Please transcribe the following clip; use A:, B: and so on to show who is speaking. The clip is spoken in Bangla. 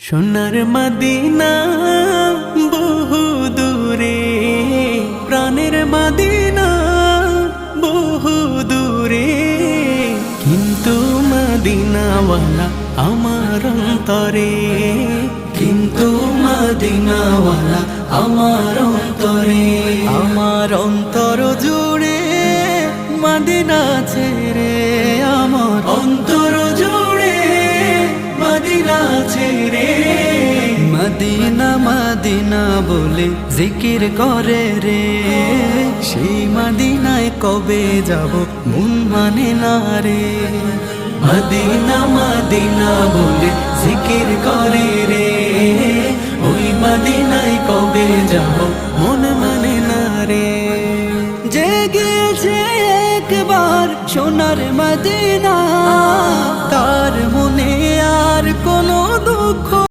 A: সোনার মদিনা বহু দূরে, প্রাণের মদিনা বহু দূরে, কিন্তু মদিনাওয়ালা আমার অন্তরে, কিন্তু মদিনাওয়ালা আমার অন্তরে। আমার অন্তর জুড়ে মদিনা ছেড়ে, আমার অন্তর জুড়ে মদিনা ছেড়ে। মদিনা মদিনা বলে জিকির করে রে, সেই মদিনায় কবে যাব মন মানে না রে। মদিনা মদিনা বলে জিকির করে রে, ওই মদিনায় কবে যাব মন মানে না রে। জেগেছে একবার সোনার মদিনা,